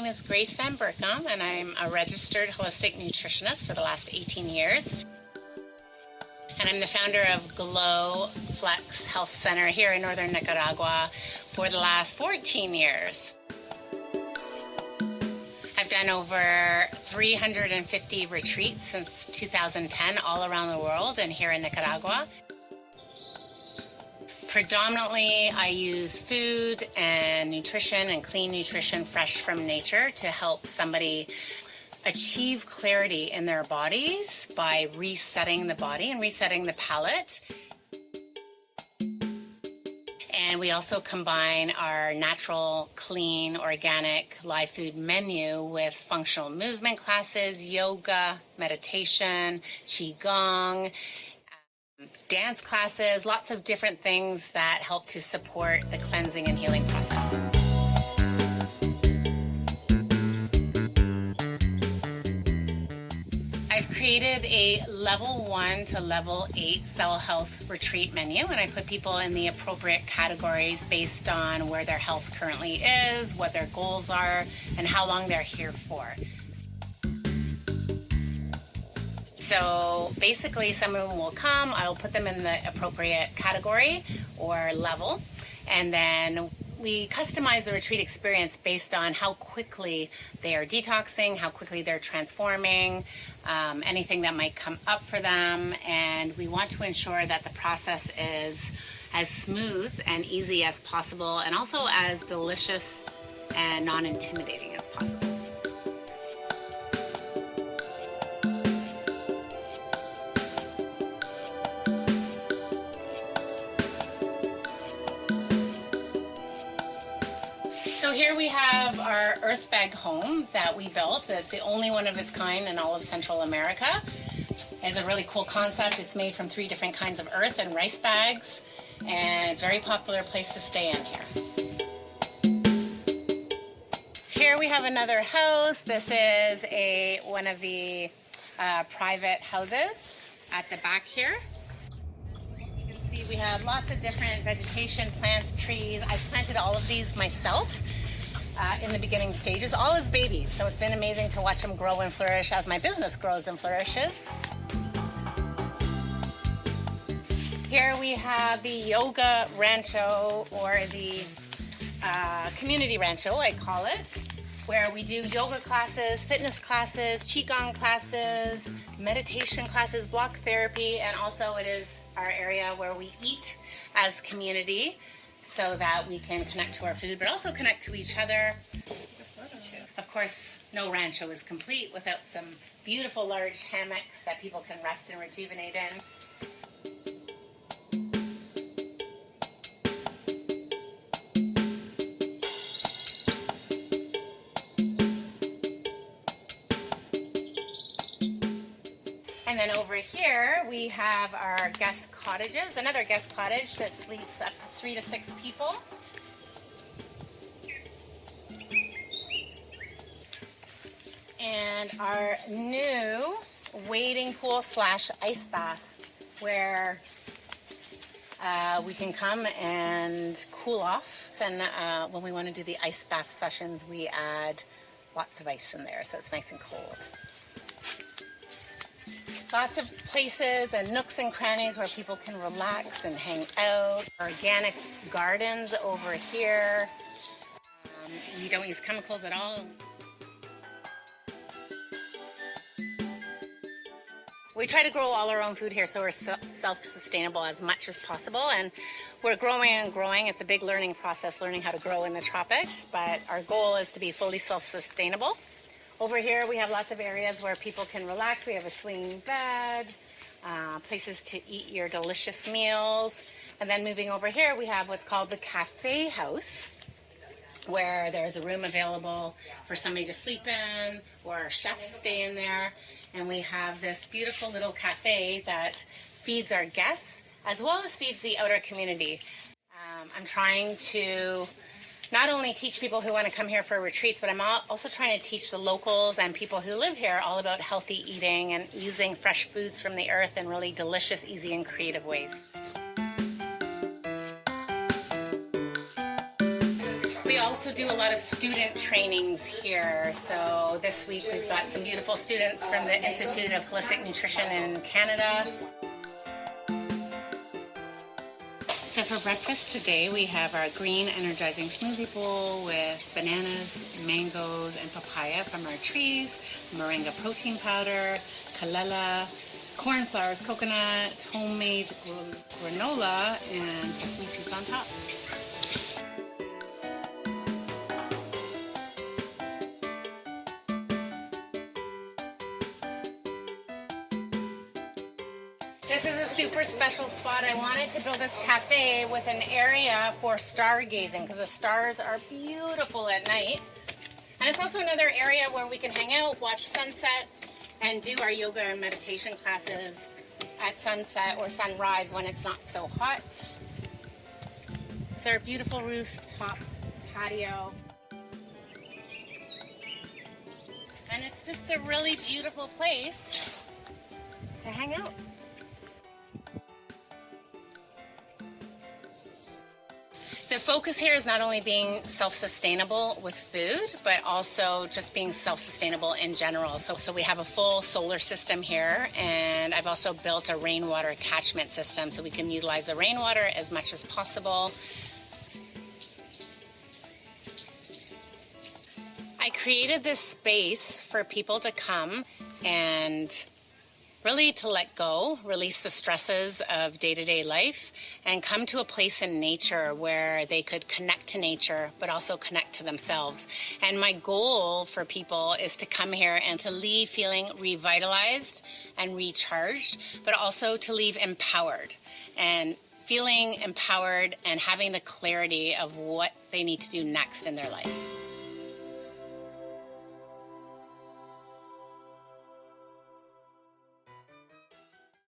name is Grace VanBerkum, and I'm a registered holistic nutritionist for the last 18 years. And I'm the founder of Glow Flex Health Center here in northern Nicaragua for the last 14 years. I've done over 350 retreats since 2010 all around the world and here in Nicaragua. Predominantly, I use food and nutrition and clean nutrition fresh from nature to help somebody achieve clarity in their bodies by resetting the body and resetting the palate. And we also combine our natural, clean, organic, live food menu with functional movement classes, yoga, meditation, qigong, dance classes, lots of different things that help to support the cleansing and healing process. I've created a level 1 to level 8 cell health retreat menu, and I put people in the appropriate categories based on where their health currently is, what their goals are, and how long they're here for. So basically, someone will come, I'll put them in the appropriate category or level, and then we customize the retreat experience based on how quickly they are detoxing, how quickly they're transforming, anything that might come up for them, and we want to ensure that the process is as smooth and easy as possible, and also as delicious and non-intimidating as possible. So here we have our earth bag home that we built. It's the only one of its kind in all of Central America. It's a really cool concept. It's made from 3 different kinds of earth and rice bags, and it's a very popular place to stay in here. Here we have another house. This is one of the private houses at the back here. You can see we have lots of different vegetation, plants, trees. I planted all of these myself in the beginning stages, all as babies. So it's been amazing to watch them grow and flourish as my business grows and flourishes. Here we have the yoga rancho, or the community rancho, I call it, where we do yoga classes, fitness classes, qigong classes, meditation classes, block therapy, and also it is our area where we eat as community so that we can connect to our food, but also connect to each other. Of course, no rancho is complete without some beautiful large hammocks that people can rest and rejuvenate in. And then over here, we have our guest cottages, another guest cottage that sleeps up to 3 to 6 people. And our new wading pool / ice bath, where we can come and cool off. And when we want to do the ice bath sessions, we add lots of ice in there, so it's nice and cold. Lots of places and nooks and crannies where people can relax and hang out. Organic gardens over here. We don't use chemicals at all. We try to grow all our own food here, so we're self-sustainable as much as possible, and we're growing and growing. It's a big learning process, learning how to grow in the tropics, but our goal is to be fully self-sustainable. Over here, we have lots of areas where people can relax. We have a swinging bed, places to eat your delicious meals. And then moving over here, we have what's called the cafe house, where there's a room available for somebody to sleep in, or our chefs stay in there. And we have this beautiful little cafe that feeds our guests, as well as feeds the outer community. I'm trying to not only teach people who want to come here for retreats, but I'm also trying to teach the locals and people who live here all about healthy eating and using fresh foods from the earth in really delicious, easy, and creative ways. We also also do a lot of student trainings here. So this week we've got some beautiful students from the Institute of Holistic Nutrition in Canada. So for breakfast today we have our green energizing smoothie bowl with bananas, mangoes, and papaya from our trees, moringa protein powder, kalela, corn flours, coconut, homemade granola, and sesame seeds on top. This is a super special spot. I wanted to build this cafe with an area for stargazing because the stars are beautiful at night. And it's also another area where we can hang out, watch sunset, and do our yoga and meditation classes at sunset or sunrise when it's not so hot. It's our beautiful rooftop patio. And it's just a really beautiful place to hang out. The focus here is not only being self-sustainable with food, but also just being self-sustainable in general. So we have a full solar system here, and I've also built a rainwater catchment system so we can utilize the rainwater as much as possible. I created this space for people to come and really to let go, release the stresses of day-to-day life, and come to a place in nature where they could connect to nature, but also connect to themselves. And my goal for people is to come here and to leave feeling revitalized and recharged, but also to leave empowered and feeling empowered and having the clarity of what they need to do next in their life.